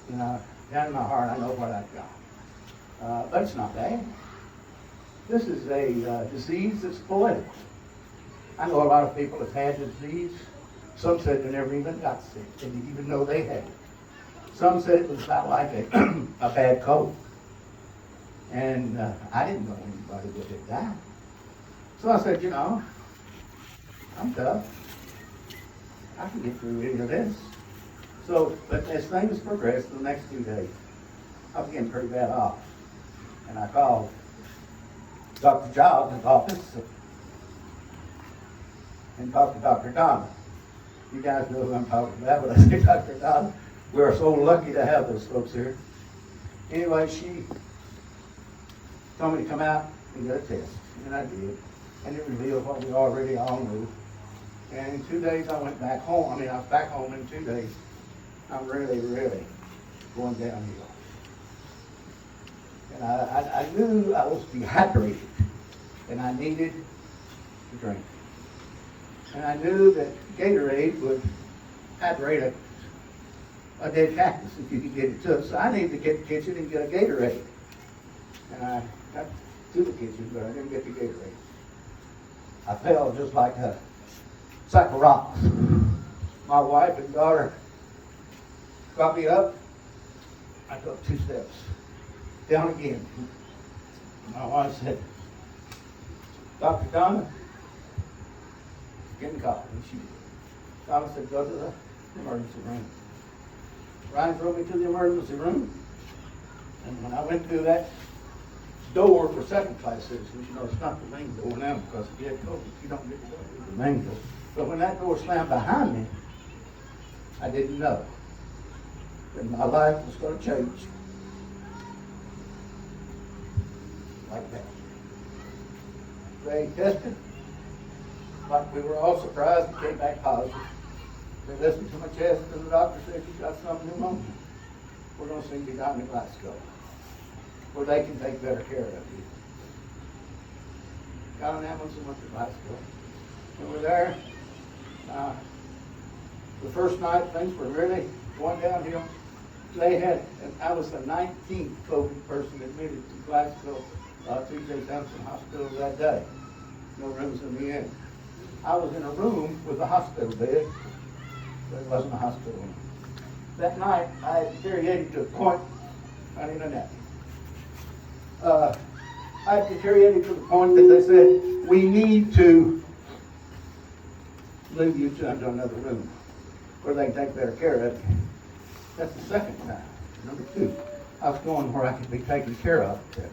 down in my heart, I know what I've got. But it's not bad. This is a disease that's political. I know a lot of people have had the disease. Some said they never even got sick, they didn't even know they had it. Some said it was about like a bad cold. And I didn't know anybody that had died. So I said, I'm tough. I can get through any of this. So, but as things progressed the next 2 days, I was getting pretty bad off. And I called Dr. Giles' office and talked to Dr. Donna. You guys know who I'm talking about, but I say Dr. Donna. We're so lucky to have those folks here. Anyway, she told me to come out and get a test, and I did. And it revealed what we already all knew. And in 2 days, I went back home. I was back home in 2 days. I'm really, really going downhill. And I knew I was dehydrated, and I needed to drink. And I knew that Gatorade would hydrate a dead cactus if you could get it to it. So I needed to get to the kitchen and get a Gatorade. And I got to the kitchen, but I didn't get the Gatorade. I fell just like a sack of rocks. My wife and daughter got me up. I took 2 steps down again. My wife said, Dr. Donna, getting coffee. And she did. Donna said, go to the emergency room. Ryan drove me to the emergency room. And when I went through that door for second-class citizens, it's not the main door now because if you had COVID, you don't get to go through the main door. But when that door slammed behind me, I didn't know that my life was going to change like that. They tested, like we were all surprised, it came back positive. They listened to my chest and the doctor said, you've got some pneumonia. We're going to send you down to Glasgow where they can take better care of you. Got an ambulance and went to Glasgow. And we're there. The first night things were really going downhill. I was the 19th COVID person admitted to Glasgow T.J. Sampson Hospital that day. No rooms in the inn. I was in a room with a hospital bed, but it wasn't a hospital room. That night, I had deteriorated to the point, I need a napkin. I had deteriorated to the point that they said, we need to move you to another room where they can take better care of you. That's the second time. Number 2, I was going where I could be taken care of better.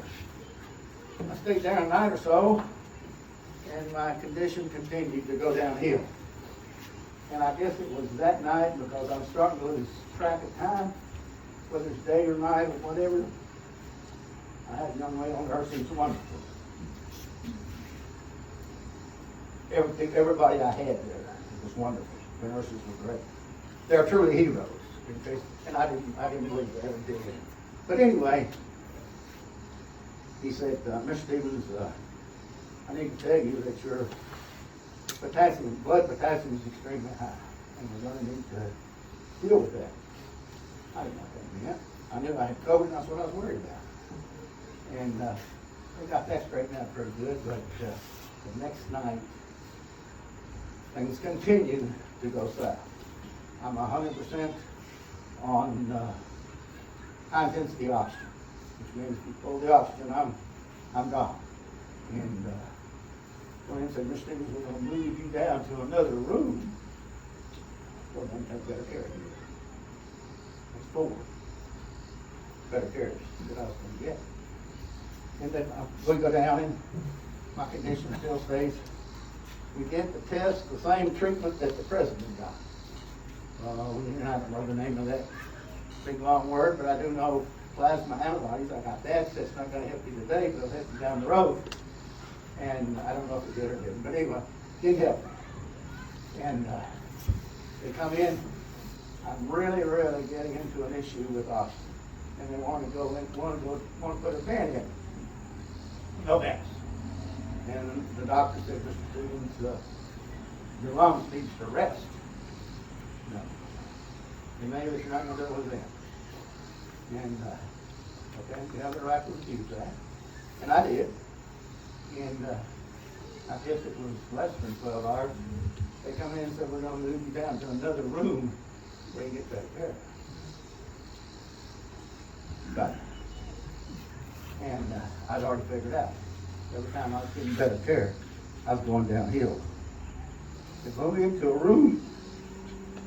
I stayed there a night or so, and my condition continued to go downhill. And I guess it was that night because I was starting to lose track of time, whether it's day or night or whatever. I had a young lady on nurse, and it's wonderful. Everybody I had there was wonderful. The nurses were great. They're truly heroes. And I didn't believe they ever did. But anyway, he said, Mr. Stevens, I need to tell you that your blood potassium is extremely high, and we're going to need to deal with that. I didn't know what that meant. I knew I had COVID, and that's what I was worried about. And we got that straightened out pretty good, but the next night, things continued to go south. I'm 100% on high-intensity oxygen, which means if you pull the oxygen, I'm gone. And William said, Mr. Stevens, we're going to move you down to another room. We're going to take better care of you. That's 4 better care that I was going to get. And then we go down, and my condition still stays. We get the test, the same treatment that the president got. I don't know the name of that big long word, but I do know plasma antibodies. I got that, so it's not going to help you today, but it'll help you down the road. And I don't know if it did or didn't, but anyway, it did help me. And they come in, I'm really, really getting into an issue with oxygen. And they want to put a vent in. No vents. And the doctor said, Mr. Stevens, your lungs needs to rest. No. He may, but you're not going to do it with them. And, okay, you have the right to refuse that. And I did. And I guess it was less than 12 hours. They come in and said, we're going to move you down to another room where you get better care. But, and I'd already figured out. Every time I was getting better care, I was going downhill. They moved me into a room,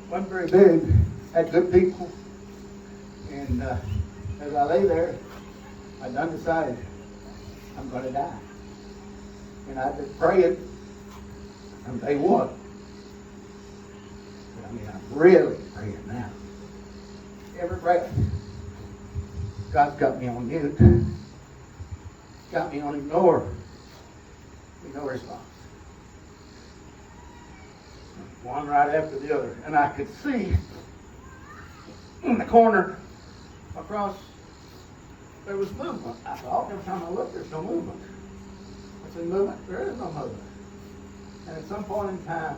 wasn't very big, had good people. And as I lay there, I done decided I'm going to die. And I've been praying from day one. But I mean, I'm really praying now. Every breath. God's got me on mute. Got me on ignore. No response. One right after the other. And I could see in the corner across, there was movement. I thought every time I looked, there's no movement. I said, movement? There is no movement. And at some point in time,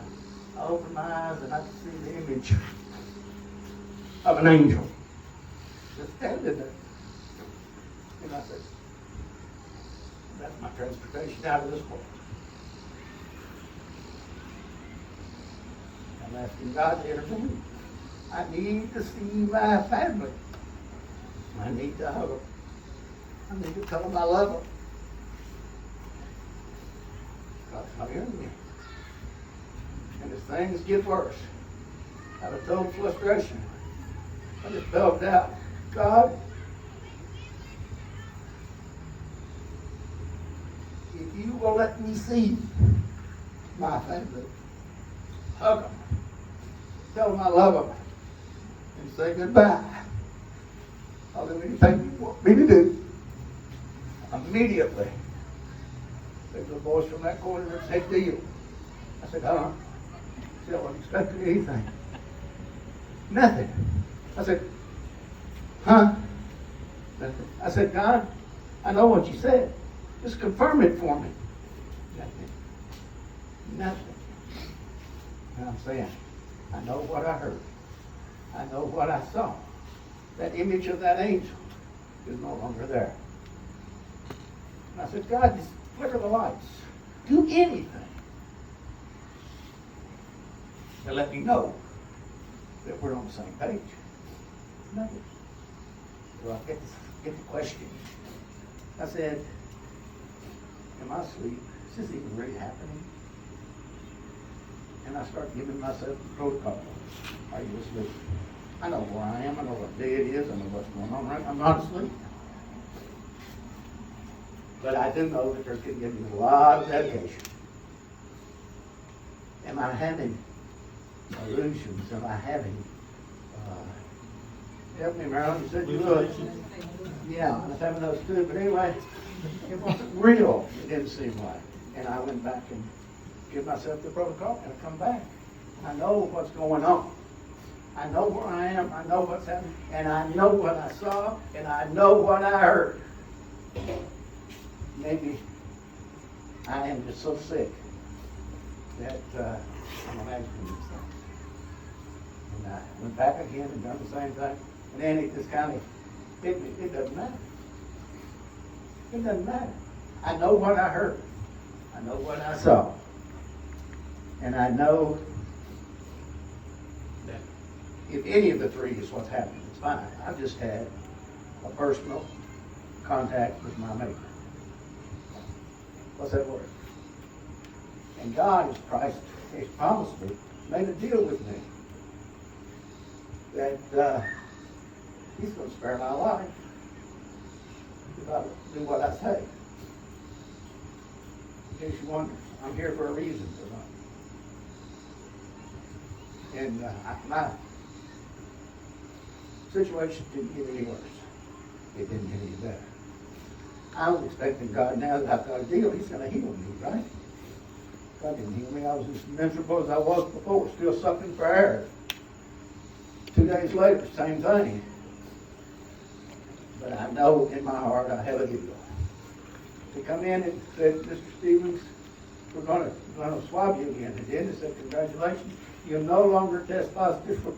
I opened my eyes and I could see the image of an angel just standing there. And I said, that's my transportation out of this world. I'm asking God to intervene. I need to see my family. I need to hug them. I need to tell them I love them. God's not hearing me. And as things get worse, out of total frustration, I just belted out, God, if you will let me see my family, hug them, tell them I love them, and say goodbye, I'll do anything you want me to do. Immediately, there's a voice from that corner that said, deal. I said, huh? She wasn't expecting anything. Nothing. I said, huh? Nothing. I said, God, I know what you said. Just confirm it for me. Nothing. Nothing. And I'm saying, I know what I heard. I know what I saw. That image of that angel is no longer there. And I said, God, just flicker the lights. Do anything to let me know that we're on the same page. Nothing. So I get the question. I said, am I asleep? Is this even really happening? And I start giving myself the protocol. Are you asleep? I know where I am. I know what day it is. I know what's going on. Right? I'm not asleep. But I do know that there's going to give me a lot of dedication. Am I having illusions? Am I having... help me, Marilyn. You said you would. Yeah, I was having those too. But anyway, it wasn't real. It didn't seem like. And I went back and give myself the protocol and I come back. I know what's going on. I know where I am. I know what's happening. And I know what I saw. And I know what I heard. Maybe I am just so sick that I'm imagining these things. And I went back again and done the same thing. And then it just kind of hit me. It doesn't matter. It doesn't matter. I know what I heard. I know what I saw. And I know that if any of the three is what's happening, it's fine. I've just had a personal contact with my Maker. What's that word? And God has promised me, made a deal with me, that He's going to spare my life if I do what I say. In case you wonder, I'm here for a reason tonight. And my situation didn't get any worse. It didn't get any better. I was expecting God, now that I've got a deal, He's going to heal me, right? God didn't heal me. I was as miserable as I was before, still sucking for air. 2 days later, same thing. But I know in my heart I have a deal. They come in and said, Mr. Stevens, we're going to swab you again. And then they said, congratulations, you'll no longer test positive for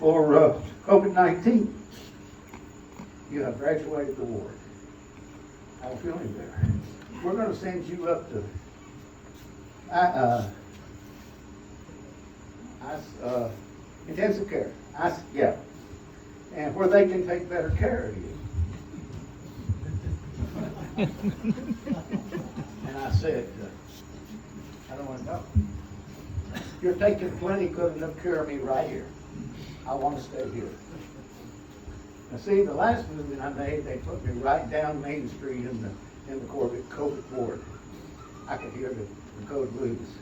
COVID-19. You have graduated the ward. How are you feeling there? We're going to send you up to intensive care. Yeah. And where they can take better care of you. And I said, I don't want to go. You're taking plenty good enough care of me right here. I want to stay here. Now see, the last movement I made, they put me right down Main Street in the COVID ward. I could hear the code blues.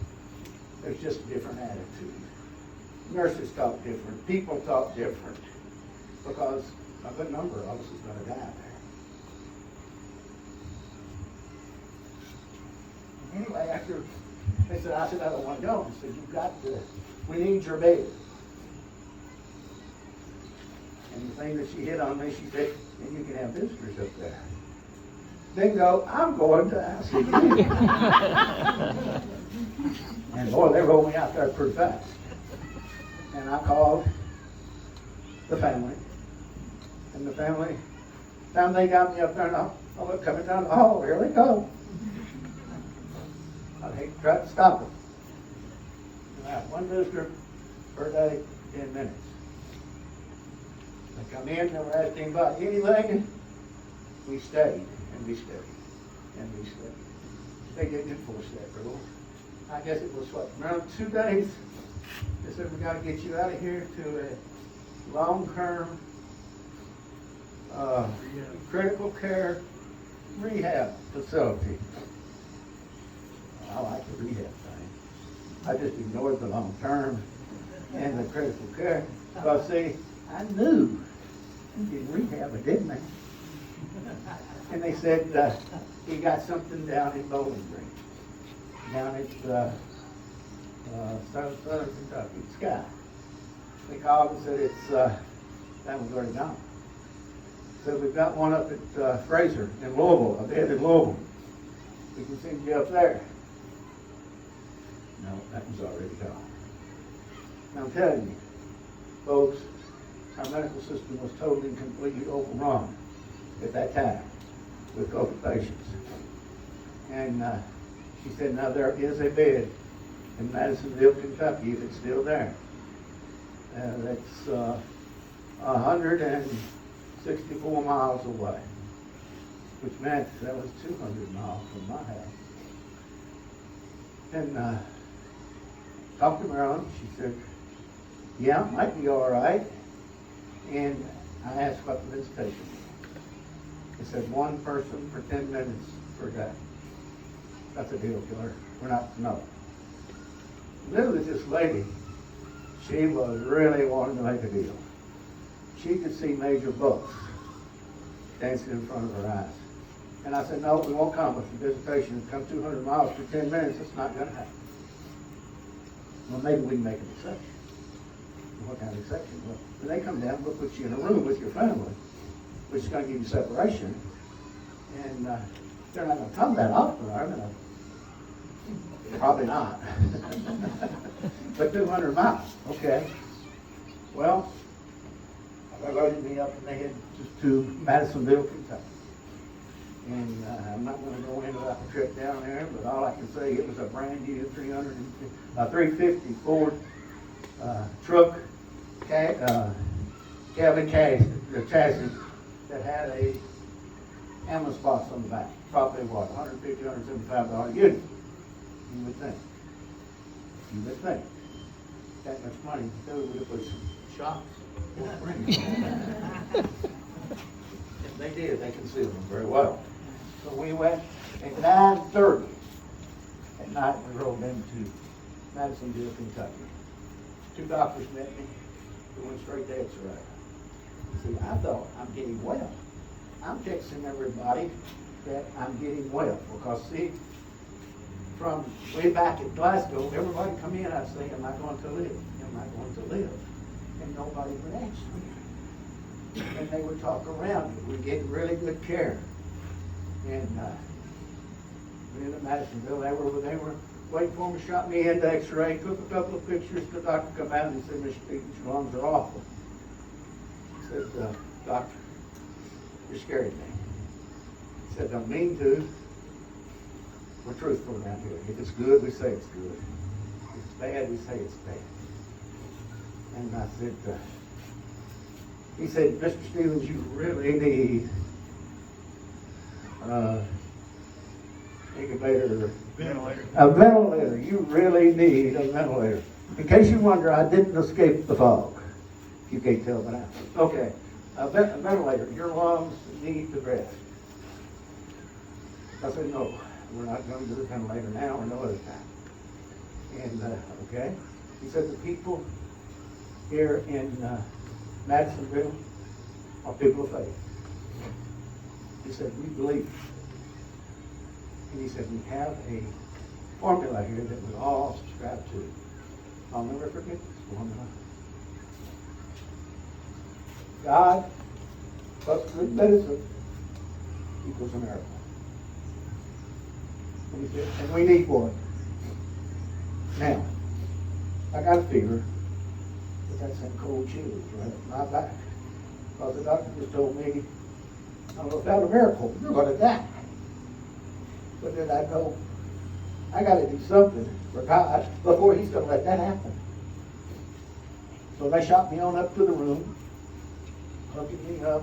There's just a different attitude. Nurses talk different. People talk different. Because a good number of us is going to die there. Anyway, after they said, I don't want to go. I said, you've got to, we need your bed. And the thing that she hit on me, she said, and you can have visitors up there. Bingo, I'm going to ICU. And boy, they rolled me out there pretty fast. And I called the family. And the family, time they got me up there, and I was coming down the hall, here they go. I'd hate to try to stop them. I have one visitor per day, 10 minutes. They come in, never asked anybody anything. We stayed, and we stayed, and we stayed. They didn't enforce that rule. I guess it was what, around 2 days. They said, we got to get you out of here to a long-term critical care rehab facility. I like the rehab thing. I just ignored the long-term and the critical care. Because see, I knew in rehab, didn't I? And they said, he got something down in Bowling Green, down at Southern Kentucky, Sky. They called and said that was already gone. So we've got one up at Fraser in Louisville, a bed in Louisville. We can send you up there. No, that was already gone. Now I'm telling you, folks, our medical system was totally and completely overrun at that time with COVID patients. And she said, now there is a bed in Madisonville, Kentucky, if it's still there. That's 164 miles away, which meant that was 200 miles from my house. And talked to Marilyn. She said, yeah, it might be all right. And I asked what the visitation was. It said 1 person for 10 minutes per day. That's a deal killer. We're not, no. Literally, this lady, she was really wanting to make a deal. She could see major bucks dancing in front of her eyes. And I said, no, we won't come with the visitation. Come 200 miles for 10 minutes. It's not going to happen. Well, maybe we can make an exception. What kind of exception? Well, when they come down, we'll put you in a room with your family, which is going to give you separation. And they're not going to come that often, are they? Probably not. But 200 miles, okay. Well, they loaded me up and they headed to Madisonville, Kentucky. And I'm not going to go into that trip down there, but all I can say, it was a brand new 350 Ford truck cabin chassis that had a ambulance box on the back. Probably what, $150, $175 a unit. You would think. You would think. That much money, they would have put some shocks. If they did, they concealed them very well. So we went at 9:30 at night. We rolled into Madisonville, Kentucky. 2 doctors met me. We went straight to X-ray. See, I thought I'm getting well. I'm texting everybody that I'm getting well because see, from way back at Glasgow, everybody come in, I'd say, am I going to live? Am I going to live? And nobody would answer me. And they would talk around me. We'd get really good care. And we in Madisonville, they were waiting for me, shot me into X-ray, took a couple of pictures. The doctor come out and he said, Mr. Stevens, your lungs are awful. He said, doctor, It scared me. He said, don't mean to. We're truthful around here. If it's good, we say it's good. If it's bad, we say it's bad. And I said, he said, Mr. Stevens, you really need incubator, a ventilator. You really need a ventilator. In case you wonder, I didn't escape the fog. You can't tell by now. Okay, a ventilator. Your lungs need to rest. I said, no, we're not going to do the ventilator now or no other time. And, okay. He said, the people here in Madisonville are people of faith. He said, we believe. And he said, we have a formula here that we all subscribe to. I'll never forget this formula. God plus good medicine equals a miracle. And he said, and we need one. Now, I got a fever, but that's some cold chills right up my back. Because the doctor just told me, without a miracle, you're going to die. But then I go, I got to do something for God before he's going to let that happen. So they shot me on up to the room, hooking me up,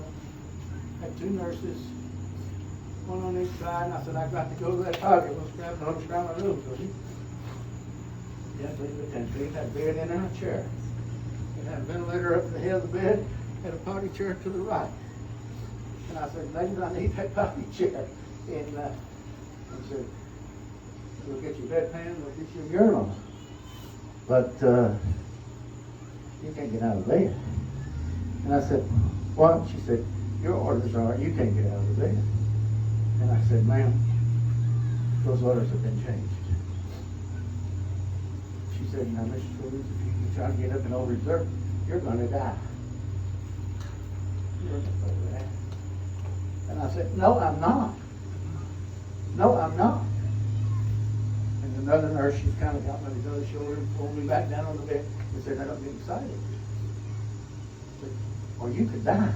had two nurses, one on each side, and I said, I've got to go to that pocket. Let's grab my room, so he gently but tenderly had a bed in and a chair. It had a ventilator up at the head of the bed, had a potty chair to the right. And I said, ladies, I need that potty chair. And he said, we'll get you a bedpan, we'll get you a urinal. But you can't get out of bed. And I said, what? She said, your orders are you can't get out of the bed. And I said, ma'am, those orders have been changed. She said, now, Mr. Williams, if you try to get up and over reserve, you're going to die. You're going to do that. And I said, no, I'm not. No, I'm not. And another nurse, she kind of got me on his other shoulder and pulled me back down on the bed and said, now, don't get excited. I said, or you could die.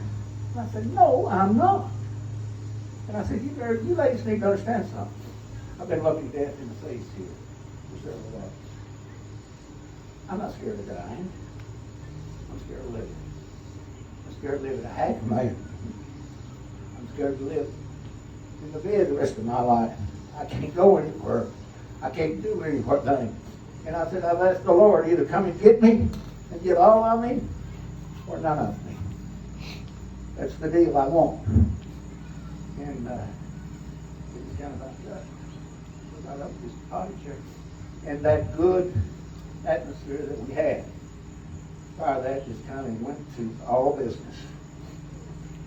And I said, no, I'm not. And I said, you ladies need to understand something. I've been looking death in the face here for several days. I'm not scared of dying. I'm scared of living. I'm scared of living a half man. I'm scared to live in the bed the rest of my life. I can't go anywhere. I can't do anything. And I said, I've asked the Lord either come and get me and get all of me or none of me. That's the deal I want. And it was kind of like that. I got up this potty chair. And that good atmosphere that we had, prior to that just kind of went to all business.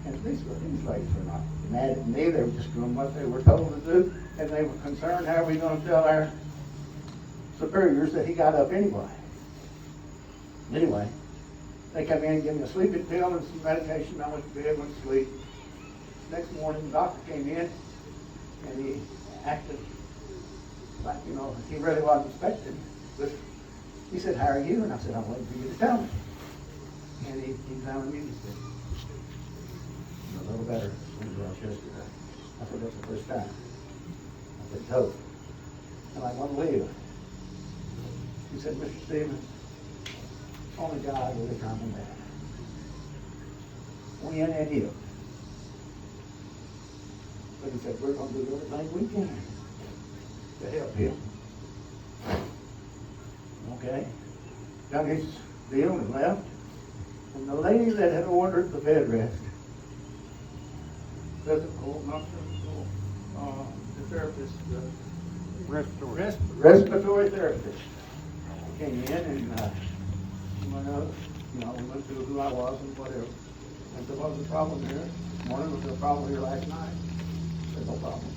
And these ladies were not mad at me. They were just doing what they were told to do. And they were concerned, how are we going to tell our superiors that he got up anyway? Anyway, they come in and give me a sleeping pill and some medication. I went to bed, went to sleep. Next morning, the doctor came in, and he acted like, he really wasn't expecting. But he said, how are you? And I said, I'm waiting for you to tell me. And he examined me and he said, a little better than you was yesterday. I said, that's the first time. I said, told. And I want to live. He said, Mr. Stevens, only God will determine that. When and if. But he said, we're going to do everything we can to help him. Okay? Done his deal and left. And the lady that had ordered the bed rest, not physical, the therapist, respiratory therapist, came in and she went out, we went through who I was and whatever. And there was a problem here. This morning was a problem here last night. I said, no problem.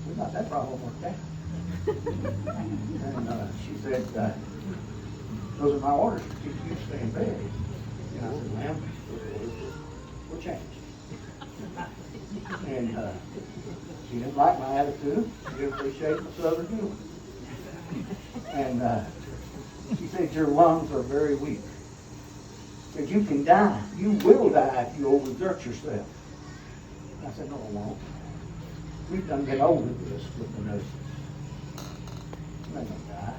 We got that problem worked out. And she said, those are my orders to keep you stay in bed. And I said, ma'am, we'll change. And she didn't like my attitude. She didn't appreciate my southern humor. And she said, your lungs are very weak. Said, you can die. You will die if you overexert yourself. I said, no, I won't. We've done been over this with the nurses. They're gonna die.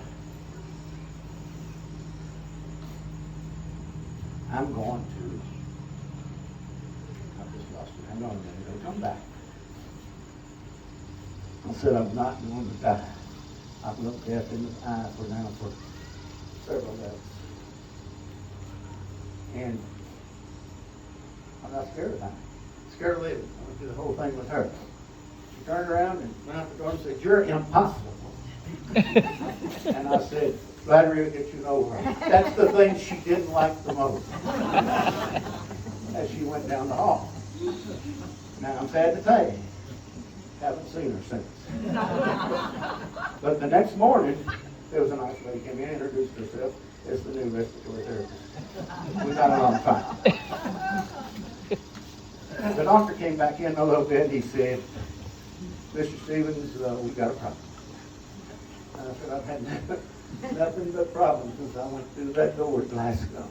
I'm going to. I just lost it. Hang on a minute. It'll come back. I said, I'm not going to die. I've looked death in the eye for now for several days. And I'm not scared of dying. I'm scared of living. I went through the whole thing with her. She turned around and went out the door and said, you're impossible. And I said, flattery will get you nowhere. That's the thing she didn't like the most. As she went down the hall. Now I'm sad to tell you, haven't seen her since. But the next morning, there was a nice lady came in, introduced herself as the new respiratory therapist. We got along fine. The doctor came back in a little bit. He said, Mr. Stevens, we got a problem. And I said, I've had nothing but problems since I went through that door at Glasgow.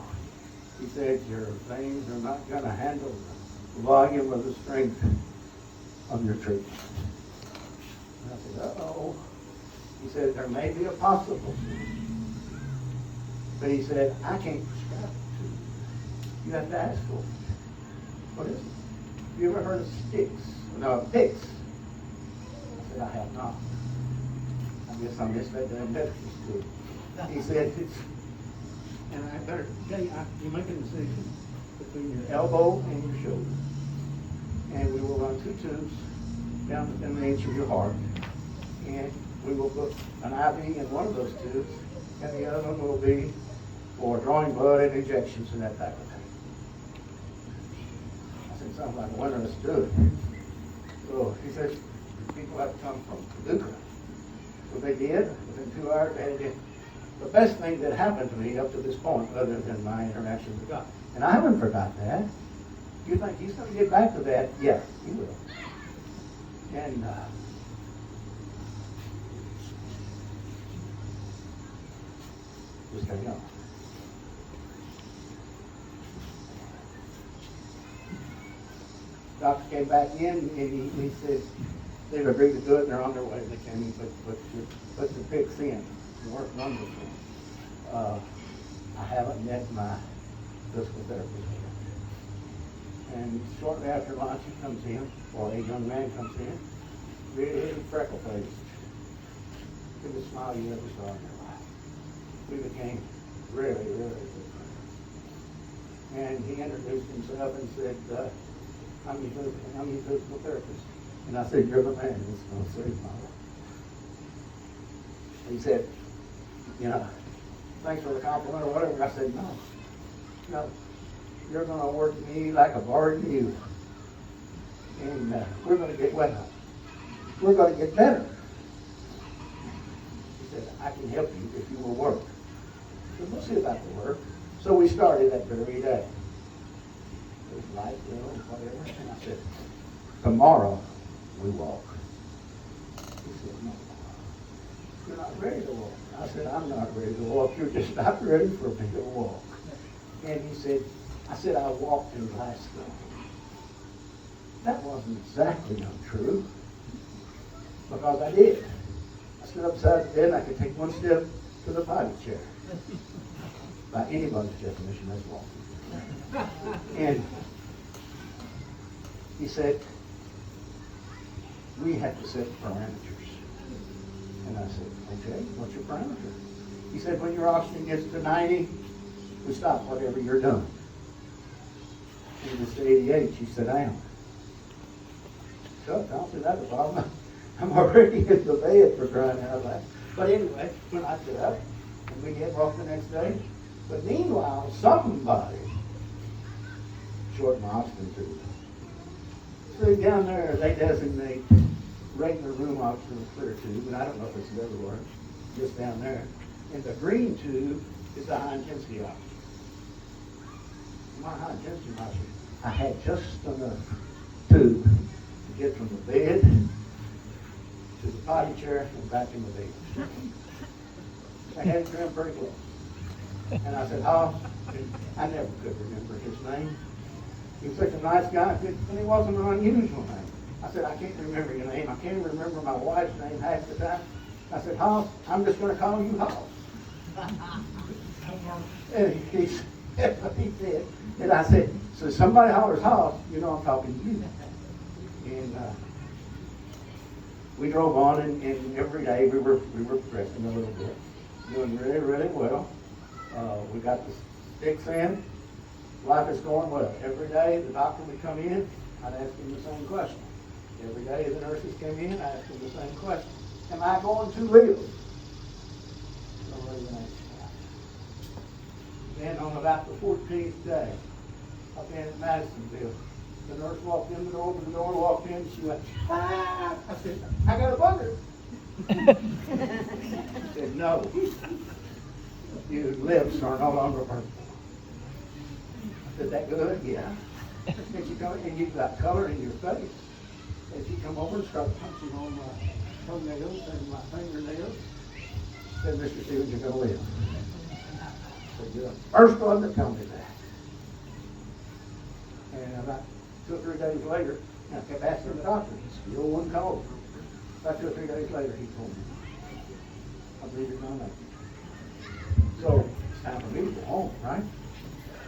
He said, your veins are not going to handle the volume of the strength of your treatment. And I said, uh-oh. He said, there may be a possible. But he said, I can't prescribe it to you. You have to ask for it. What is it? Have you ever heard of sticks? No, picks. I said, I have not. I guess I missed that damn medical school. He said, it's, and I better tell you, you make a decision between your elbow and your shoulder. And we will run 2 tubes down within the inch of your heart. And we will put an IV in one of those tubes, and the other one will be for drawing blood and injections and that type of thing. I said, sounds like a winner, let's do it. So he says, people have to come from Paducah. So they did. Within 2 hours, they had it. The best thing that happened to me up to this point, other than my interaction with God, and I haven't forgot that. You think he's going to get back to that? Yes, he will. And just hang on. Doctor came back in and he said they've agreed to do it and they're on their way. They came in, put the picks in. Work wonderful. I haven't met my physical therapist yet. And shortly after lunch he comes in, or a young man comes in, really freckle-faced. Biggest smile you ever saw in your life. We became really, really good friends. And he introduced himself and said, I'm your physical therapist. And I said, you're the man that's going to save my life. He said, you know, thanks for the compliment or whatever. I said, no, you're going to work me like a barred mule. And we're going to get well. We're going to get better. He said, I can help you if you will work. I said, we'll see about the work. So we started that very day. It was light, whatever. And I said, tomorrow we walk. He said, no. You're not ready to walk. I said, I'm not ready to walk. You're just not ready for me to walk. And he said, I said, I walked in Glasgow. That wasn't exactly untrue. Because I did. I stood upside the bed and I could take one step to the potty chair. By anybody's definition, that's walking. And he said, we have to set parameters. And I said, okay, what's your parameter? He said, when your oxygen gets to 90, we stop whatever you're doing. When it gets to 88, you sit down. So I don't see that a problem. I'm already in the bed for crying out loud. But anyway, when I sit up, and we get off the next day, but meanwhile, somebody shortened my oxygen tube. So down there, they designate regular room oxygen clear tube, and I don't know if it's everywhere, just down there. And the green tube is the high intensity oxygen. My high intensity oxygen, I had just enough tube to get from the bed to the potty chair and back in the bed. I had it trimmed pretty close. And I said, Holmes, I never could remember his name. He was such a nice guy, and he wasn't an unusual name. I said, I can't remember your name. I can't remember my wife's name half the time. I said, Hoss, I'm just going to call you Hoss. And he said what he said. And I said, so if somebody hollers Hoss, you know I'm talking to you. And we drove on, and every day we were progressing a little bit, doing really, really well. We got the sticks in. Life is going well. Every day the doctor would come in, I'd ask him the same question. Every day the nurses came in, I asked them the same question. Am I going to live? No reason to. Then on about the 14th day, up in at Madisonville, the nurse walked in the door, walked in, she went, ah! I said, I got a bugger. She said, no, your lips are no longer purple. I said, that good? Yeah. And she come, and you've got color in your face. And she come over and started punching on my toenails and my fingernails. Said, Mr. Stevens, you're going to live. I said, you're the first one that told me that. And about 2 or 3 days later, I kept asking the doctor, he still wouldn't call. About 2 or 3 days later, he told me, I believe you're going to make it. So it's time for me to go home, right?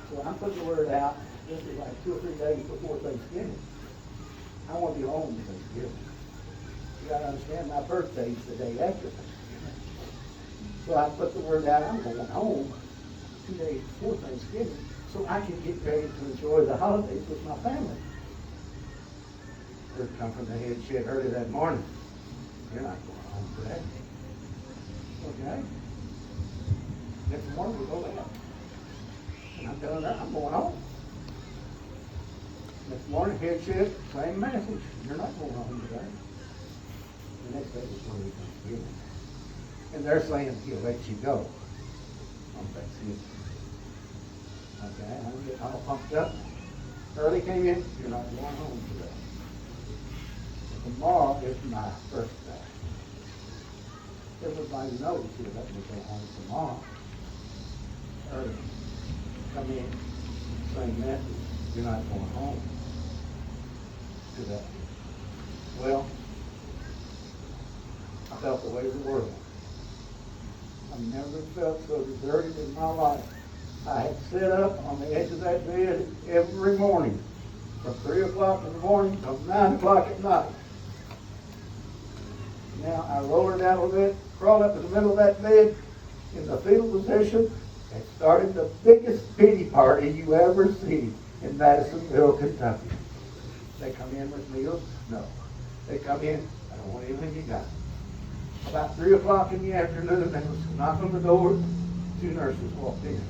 So I'm putting the word out. This is like 2 or 3 days before Thanksgiving. I want to be home for Thanksgiving. You got to understand, my birthday is the day after Thanksgiving. So I put the word out, I'm going home 2 days before Thanksgiving so I can get ready to enjoy the holidays with my family. Word come from the head shed early that morning. You're not going home for that. Okay? Next morning we go out. And I'm telling her, I'm going home. Next morning, head shed, same message. You're not going home today. The next day was when we Thanksgiving. And they're saying he'll let you go on Thanksgiving. Okay, I'm getting all pumped up. Early came in, you're not going home today. Tomorrow is my birthday. Everybody knows he'll let me go home tomorrow. Early. Come in, same message. You're not going home today. Well, I felt the weight of the world. I never felt so deserted in my life. I had sat up on the edge of that bed every morning from 3 o'clock in the morning till 9 o'clock at night. Now I rolled her down a little bit, crawled up in the middle of that bed in the fetal position, and started the biggest pity party you ever see in Madisonville, Kentucky. They come in with meals? No. They come in, I don't want anything you got. About 3 o'clock in the afternoon, they was knock on the door, 2 nurses walked in.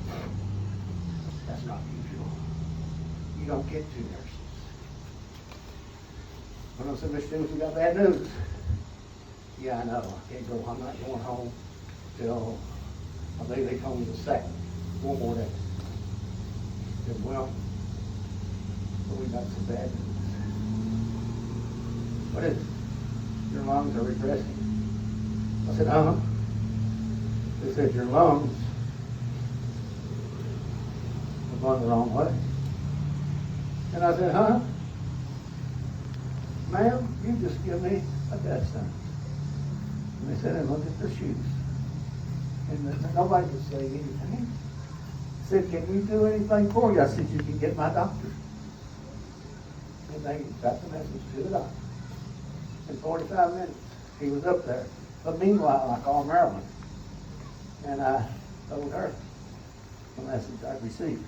That's not usual. You don't get 2 nurses. When I said, Mr. Stevens, we got bad news. Yeah, I know. I can't go. I'm not going home till, I believe they told me the 2nd. 4 more days. I said, well, we got some bad news. What is it? Your lungs are regressing. I said, huh? They said, your lungs are going the wrong way. And I said, huh? Ma'am, you just give me a death sentence. And they said, and look at their shoes. And nobody could say anything. I said, can we do anything for you? I said, you can get my doctor. And they got the message to the doctor. In 45 minutes, he was up there. But meanwhile, I called Marilyn. And I told her the message I received.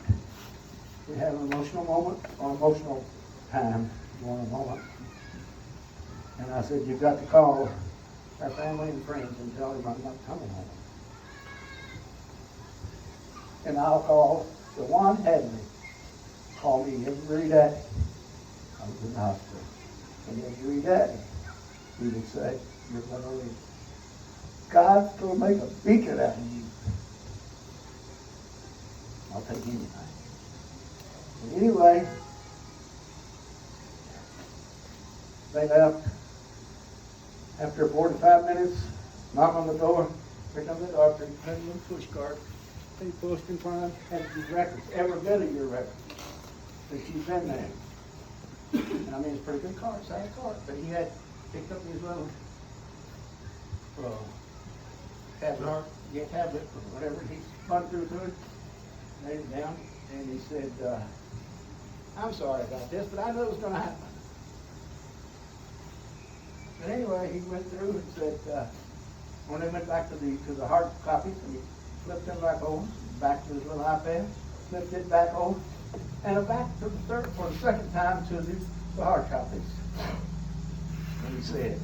We had an emotional moment, or emotional time, more than a moment. And I said, you've got to call our family and friends and tell them I'm not coming home. And I'll call the one Hadley. Call me every day. I was in the hospital. And every day he would say, you're going to live. God's going to make a beacon out of you. I'll take anything. But anyway, they left. After 45 minutes, knock on the door. Here comes the doctor. He had a push cart. He pushed in front of him, had these records, every bit of your records. since she's been there. And I mean, it's a pretty good cart, size cart, but he had picked up his little tablet, tablet or whatever. He spun through to it, laid it down, and he said, I'm sorry about this, but I knew it was going to happen. But anyway, he went through and said, when they went back to the hard copies, and he flipped them back over, back to his little iPad, flipped it back over, and back to for the second time to the hard copies. And he said,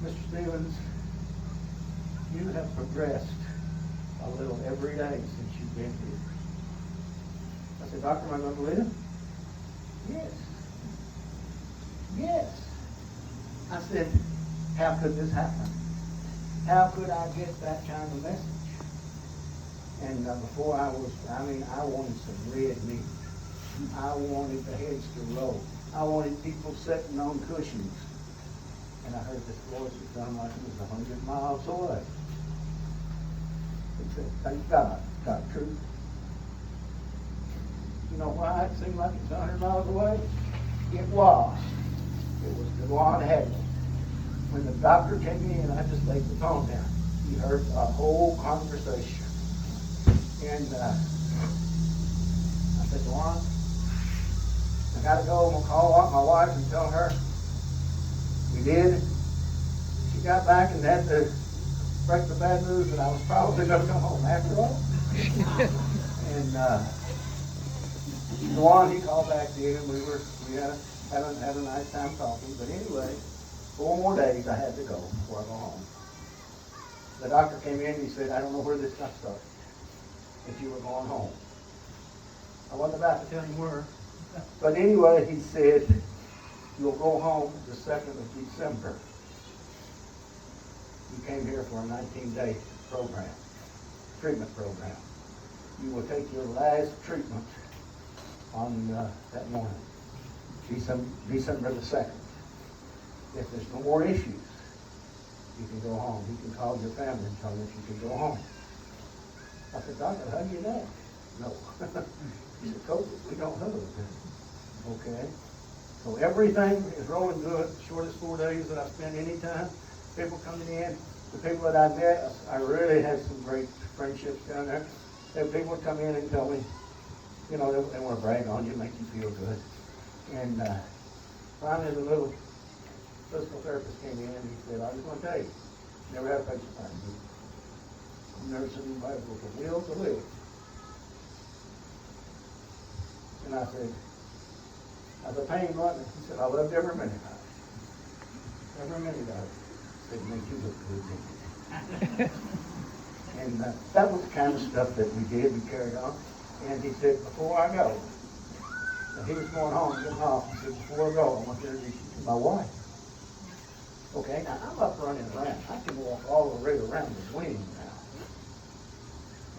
Mr. Stevens, you have progressed a little every day since you've been here. I said, Doctor, am I going to live? Yes. Yes. I said, how could this happen? How could I get that kind of message? And before I wanted some red meat. I wanted the heads to roll. I wanted people sitting on cushions. And I heard this voice that sounded like it was 100 miles away. It said, thank God, Doctor. You know why it seemed like it's 100 miles away? It was. It was to go on ahead. When the doctor came in, I just laid the phone down. He heard a whole conversation. And I said, Luana, I got to go. I'm going to call up my wife and tell her. We did. She got back and had to break the bad news that I was probably going to come home after all. And Luana, he called back in, and we had a nice time talking. But anyway, 4 more days I had to go before I go home. The doctor came in and he said, I don't know where this got started. If you were going home. I wasn't about to tell him where. But anyway, he said, you'll go home the 2nd of December. You came here for a 19-day program, treatment program. You will take your last treatment on that morning, December the 2nd. If there's no more issues, you can go home. You can call your family and tell them that you can go home. I said, Doctor, hug your dad. No. He said, COVID, we don't hug. Okay. So everything is rolling good. The shortest 4 days that I spent any time. People coming in. The people that I met, I really had some great friendships down there. And people would come in and tell me, you know, they want to brag on you, make you feel good. And finally the little physical therapist came in and he said, I was going to tell you, never had a patient like you. I've never seen anybody with a will to live. And I said, how's the pain running? He said, I loved every minute of it. Every minute of it. He said, make you look good, didn't it? And that was the kind of stuff that we did. We carried on. And he said, before I go, and he was going home, getting off, he said, before I go, I want to introduce you to my wife. Okay, now I'm up running around. I can walk all the way around the wing now.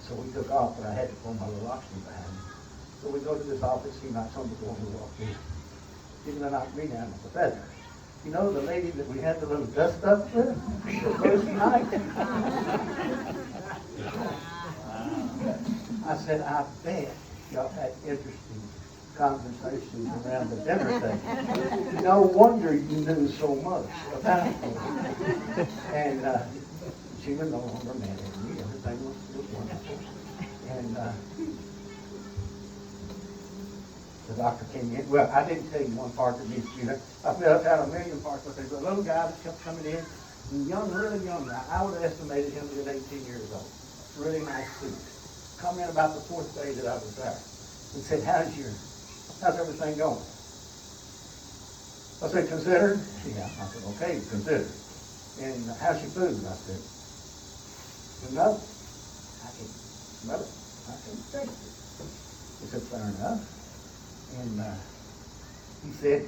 So we took off, but I had to pull my little oxygen behind me. So we go to this office, he knocks on the door and we walk in. He's going to knock me down with a feather. You know the lady that we had the little dust up with the first night? I said, I bet y'all had interesting conversations around the dinner table. No wonder you knew so much about me. And she was no longer mad at me. Everything was wonderful. And the doctor came in. Well, I didn't tell you one part that needs to be there. I've had a million parts, but there's a little guy that kept coming in. Young, really young guy. I would have estimated him to be 18 years old. Really nice suit. Come in about the 4th day that I was there and said, how's everything going? I said, considered? Yeah. I said, okay, considered. And how's your food? I said, no. I can smell it. I can taste it. He said, fair enough. And he said,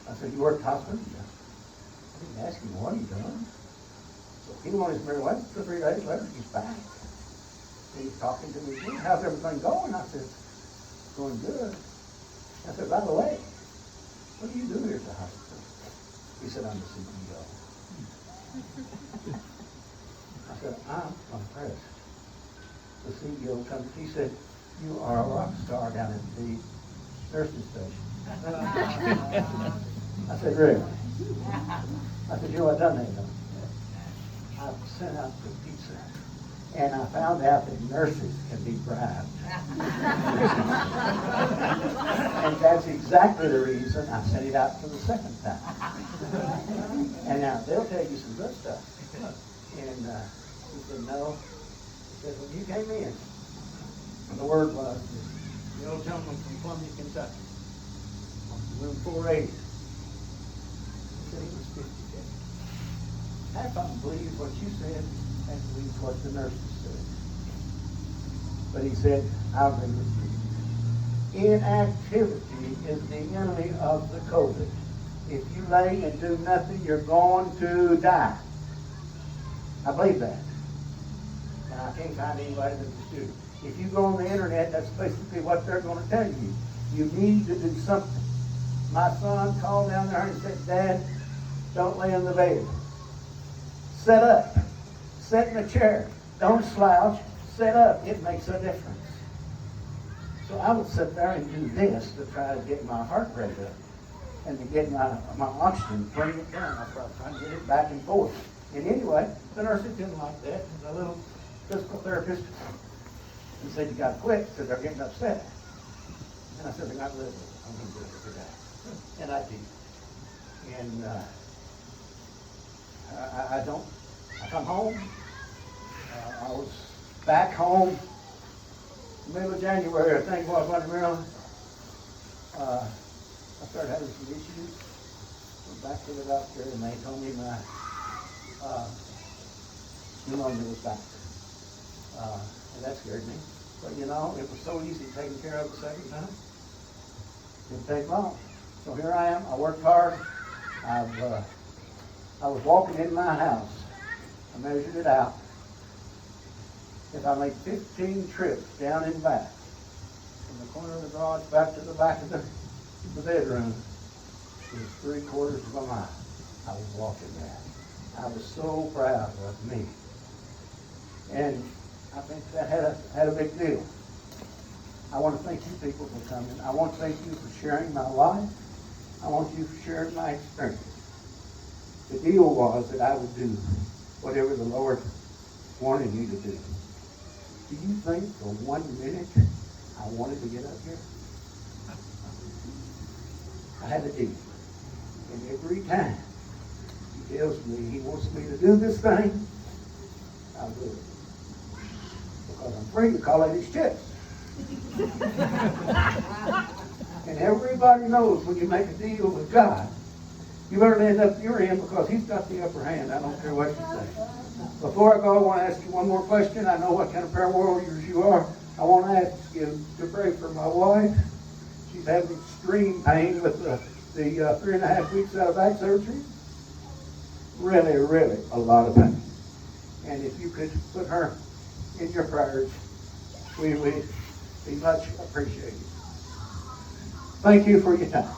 I said, you worked hospital? I didn't ask him what he done. So he went on his merry way. 2 or 3 days later, he's back. And he's talking to me again. How's everything going? I said, going good. I said, by the way, what do you do here at the hospital? He said, I'm the CEO. I said, I'm impressed. The CEO comes, he said, you are a rock star down station. I said, really? I said, you know what done that, though? I sent out for pizza, and I found out that nurses can be bribed. And that's exactly the reason I sent it out for the second time. And now, they'll tell you some good stuff. And he said, no. He said, when you came in, the word was, the old gentleman from Columbia, Kentucky, room 480. He said he was 50 days. Half of them believed what you said, and believed what the nurses said. But he said, I'll read it to you. Inactivity is the enemy of the COVID. If you lay and do nothing, you're going to die. I believe that. And I can't find anybody that will do. If you go on the internet, that's basically what they're going to tell you. You need to do something. My son called down there and said, Dad, don't lay in the bed. Sit up. Sit in a chair. Don't slouch. Sit up. It makes a difference. So I would sit there and do this to try to get my heart rate up and to get my oxygen, bring it down. I was trying to get it back and forth. And anyway, the nurses didn't like that. And the little physical therapist, he said, you got to quit because they're getting upset. And I said, I got to live with it. I'm going to do it every day. And I did. And I come home. I was back home middle of January, I think it was, wasn't it, Maryland? I started having some issues. Went back to the doctor, and they told me my pneumonia was back. And that scared me. But you know, it was so easy taking care of the second time. Didn't take long. So here I am. I worked hard. I was walking in my house. I measured it out. If I made 15 trips down and back, from the corner of the garage back to the back of the bedroom, it was 3/4 of a mile. I was walking that. I was so proud of me. And I think that had a big deal. I want to thank you people for coming. I want to thank you for sharing my life. I want you for sharing my experience. The deal was that I would do whatever the Lord wanted me to do. Do you think for 1 minute I wanted to get up here? I had a deal. And every time he tells me he wants me to do this thing, I'll do it. Because I'm free to call it his chips. And everybody knows when you make a deal with God, you better end up your end because he's got the upper hand. I don't care what you say. Before I go, I want to ask you one more question. I know what kind of prayer warriors you are. I want to ask you to pray for my wife. She's having extreme pain with the 3.5 weeks out of back surgery. Really, really a lot of pain. And if you could put her in your prayers, we would be much appreciated. Thank you for your time.